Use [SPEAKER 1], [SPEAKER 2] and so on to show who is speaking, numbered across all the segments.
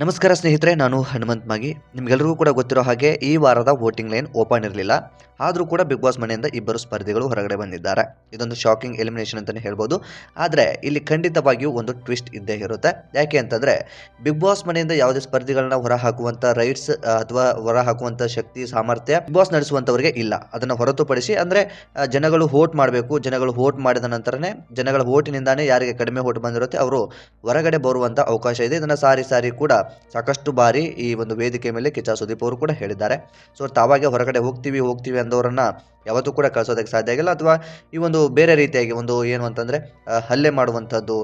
[SPEAKER 1] ನಮಸ್ಕಾರ ಸ್ನೇಹಿತರೆ, ನಾನು ಹನುಮಂತ್ ಮಾಗಿ. ನಿಮ್ಗೆಲ್ಲರಿಗೂ ಕೂಡ ಗೊತ್ತಿರೋ ಹಾಗೆ ಈ ವಾರದ ವೋಟಿಂಗ್ ಲೈನ್ ಓಪನ್ ಇರಲಿಲ್ಲ. ಆದರೂ ಕೂಡ ಬಿಗ್ ಬಾಸ್ ಮನೆಯಿಂದ ಇಬ್ಬರು ಸ್ಪರ್ಧಿಗಳು ಹೊರಗಡೆ ಬಂದಿದ್ದಾರೆ. ಇದೊಂದು ಶಾಕಿಂಗ್ ಎಲಿಮಿನೇಷನ್ ಅಂತಲೇ ಹೇಳ್ಬೋದು. ಆದರೆ ಇಲ್ಲಿ ಖಂಡಿತವಾಗಿಯೂ ಒಂದು ಟ್ವಿಸ್ಟ್ ಇದ್ದೇ ಇರುತ್ತೆ. ಯಾಕೆ ಅಂತಂದರೆ, ಬಿಗ್ ಬಾಸ್ ಮನೆಯಿಂದ ಯಾವುದೇ ಸ್ಪರ್ಧಿಗಳನ್ನ ಹೊರ ಹಾಕುವಂಥ ರೈಟ್ಸ್ ಅಥವಾ ಹೊರ ಹಾಕುವಂಥ ಶಕ್ತಿ ಸಾಮರ್ಥ್ಯ ಬಿಗ್ ಬಾಸ್ ನಡೆಸುವಂಥವರಿಗೆ ಇಲ್ಲ. ಅದನ್ನು ಹೊರತುಪಡಿಸಿ ಅಂದರೆ ಜನಗಳು ವೋಟ್ ಮಾಡಬೇಕು. ಜನಗಳು ವೋಟ್ ಮಾಡಿದ ನಂತರನೇ ಜನಗಳ ವೋಟಿನಿಂದಾನೇ ಯಾರಿಗೆ ಕಡಿಮೆ ವೋಟ್ ಬಂದಿರುತ್ತೆ ಅವರು ಹೊರಗಡೆ ಬರುವಂಥ ಅವಕಾಶ ಇದೆ. ಇದನ್ನು ಸಾರಿ ಸಾರಿ ಕೂಡ ಸಾಕಷ್ಟು ಬಾರಿ ಈ ಒಂದು ವೇದಿಕೆ ಮೇಲೆ ಕಿಚ್ಚ ಸುದೀಪ್ ಅವರು ಕೂಡ ಹೇಳಿದ್ದಾರೆ. ಸೊ ತಾವಾಗೆ ಹೊರಗಡೆ ಹೋಗ್ತೀವಿ ಅಂದವರನ್ನ ಯಾವತ್ತೂ ಕೂಡ ಕಳಿಸೋದಕ್ಕೆ ಸಾಧ್ಯ ಆಗಿಲ್ಲ. ಅಥವಾ ಈ ಒಂದು ಬೇರೆ ರೀತಿಯಾಗಿ ಒಂದು ಏನು ಅಂತಂದರೆ ಹಲ್ಲೆ ಮಾಡುವಂಥದ್ದು,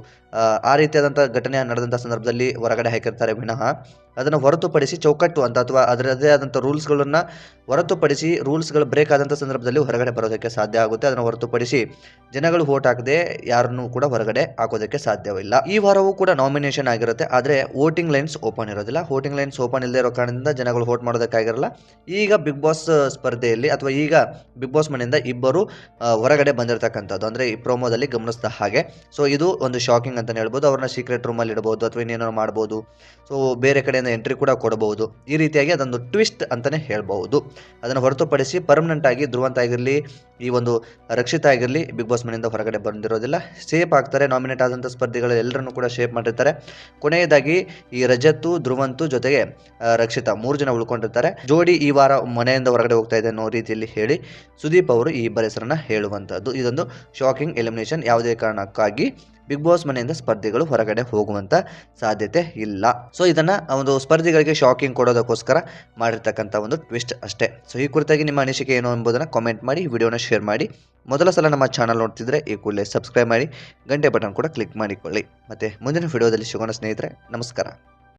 [SPEAKER 1] ಆ ರೀತಿಯಾದಂಥ ಘಟನೆ ನಡೆದಂಥ ಸಂದರ್ಭದಲ್ಲಿ ಹೊರಗಡೆ ಹಾಕಿರ್ತಾರೆ ವಿನಃ ಅದನ್ನು ಹೊರತುಪಡಿಸಿ ಚೌಕಟ್ಟು ಅಂತ ಅಥವಾ ಅದರದ್ದೇ ಆದಂಥ ರೂಲ್ಸ್ಗಳನ್ನು ಹೊರತುಪಡಿಸಿ ರೂಲ್ಸ್ಗಳು ಬ್ರೇಕ್ ಆದಂಥ ಸಂದರ್ಭದಲ್ಲಿ ಹೊರಗಡೆ ಬರೋದಕ್ಕೆ ಸಾಧ್ಯ ಆಗುತ್ತೆ. ಅದನ್ನು ಹೊರತುಪಡಿಸಿ ಜನಗಳು ವೋಟ್ ಹಾಕದೆ ಯಾರನ್ನೂ ಕೂಡ ಹೊರಗಡೆ ಹಾಕೋದಕ್ಕೆ ಸಾಧ್ಯವಿಲ್ಲ. ಈ ವಾರವೂ ಕೂಡ ನಾಮಿನೇಷನ್ ಆಗಿರುತ್ತೆ, ಆದರೆ ವೋಟಿಂಗ್ ಲೈನ್ಸ್ ಓಪನ್ ಇರೋದಿಲ್ಲ. ವೋಟಿಂಗ್ ಲೈನ್ಸ್ ಓಪನ್ ಇಲ್ಲದೆ ಇರೋ ಕಾರಣದಿಂದ ಜನಗಳು ವೋಟ್ ಮಾಡೋದಕ್ಕಾಗಿರಲ್ಲ. ಈಗ ಬಿಗ್ ಬಾಸ್ ಸ್ಪರ್ಧೆಯಲ್ಲಿ ಅಥವಾ ಈಗ ಬಿಗ್ ಬಾಸ್ ಮನೆಯಿಂದ ಇಬ್ಬರು ಹೊರಗಡೆ ಬಂದಿರತಕ್ಕಂಥದ್ದು ಅಂದರೆ ಈ ಪ್ರೋಮೋದಲ್ಲಿ ಗಮನಿಸಿದ ಹಾಗೆ. ಸೊ ಇದು ಒಂದು ಶಾಕಿಂಗ್ ಅಂತಲೇ ಹೇಳ್ಬೋದು. ಅವ್ರನ್ನ ಸೀಕ್ರೆಟ್ ರೂಮಲ್ಲಿ ಇಡಬಹುದು ಅಥವಾ ಇನ್ನೇನೋ ಮಾಡ್ಬೋದು. ಸೊ ಬೇರೆ ಕಡೆಯಿಂದ ಎಂಟ್ರಿ ಕೂಡ ಕೊಡಬಹುದು. ಈ ರೀತಿಯಾಗಿ ಅದೊಂದು ಟ್ವಿಸ್ಟ್ ಅಂತಲೇ ಹೇಳ್ಬಹುದು. ಅದನ್ನು ಹೊರತುಪಡಿಸಿ ಪರ್ಮನೆಂಟ್ ಆಗಿ ಧ್ರುವಂತ ಆಗಿರಲಿ, ಈ ಒಂದು ರಕ್ಷಿತಾ ಆಗಿರಲಿ ಬಿಗ್ ಬಾಸ್ ಮನೆಯಿಂದ ಹೊರಗಡೆ ಬಂದಿರೋದಿಲ್ಲ. ಶೇಪ್ ಆಗ್ತಾರೆ. ನಾಮಿನೇಟ್ ಆದಂಥ ಸ್ಪರ್ಧಿಗಳು ಎಲ್ಲರನ್ನೂ ಕೂಡ ಶೇಪ್ ಮಾಡಿರ್ತಾರೆ. ಕೊನೆಯದಾಗಿ ಈ ರಜತ್ತು, ಧ್ರುವಂತು ಜೊತೆಗೆ ರಕ್ಷಿತಾ 3 ಜನ ಉಳ್ಕೊಂಡಿರ್ತಾರೆ. ಜೋಡಿ ಈ ವಾರ ಮನೆಯಿಂದ ಹೊರಗಡೆ ಹೋಗ್ತಾ ಇದೆ ಅನ್ನೋ ರೀತಿಯಲ್ಲಿ ಹೇಳಿ ಸುದೀಪ್ ಅವರು ಈ ಇಬ್ಬರ ಹೆಸರನ್ನ ಹೇಳುವಂಥದ್ದು. ಇದೊಂದು ಶಾಕಿಂಗ್ ಎಲಿಮಿನೇಷನ್. ಯಾವುದೇ ಕಾರಣಕ್ಕಾಗಿ ಬಿಗ್ ಬಾಸ್ ಮನೆಯಿಂದ ಸ್ಪರ್ಧಿಗಳು ಹೊರಗಡೆ ಹೋಗುವಂಥ ಸಾಧ್ಯತೆ ಇಲ್ಲ. ಸೊ ಇದನ್ನು ಒಂದು ಸ್ಪರ್ಧಿಗಳಿಗೆ ಶಾಕಿಂಗ್ ಕೊಡೋದಕ್ಕೋಸ್ಕರ ಮಾಡಿರ್ತಕ್ಕಂಥ ಒಂದು ಟ್ವಿಸ್ಟ್ ಅಷ್ಟೇ. ಸೊ ಈ ಕುರಿತಾಗಿ ನಿಮ್ಮ ಅನಿಸಿಕೆ ಏನು ಎಂಬುದನ್ನು ಕಾಮೆಂಟ್ ಮಾಡಿ, ವಿಡಿಯೋನ ಶೇರ್ ಮಾಡಿ. ಮೊದಲ ಸಲ ನಮ್ಮ ಚಾನಲ್ ನೋಡ್ತಿದ್ರೆ ಈ ಕೂಡಲೇ ಸಬ್ಸ್ಕ್ರೈಬ್ ಮಾಡಿ, ಗಂಟೆ ಬಟನ್ ಕೂಡ ಕ್ಲಿಕ್ ಮಾಡಿಕೊಳ್ಳಿ. ಮತ್ತು ಮುಂದಿನ ವಿಡಿಯೋದಲ್ಲಿ ಸಿಗೋಣ ಸ್ನೇಹಿತರೆ. ನಮಸ್ಕಾರ.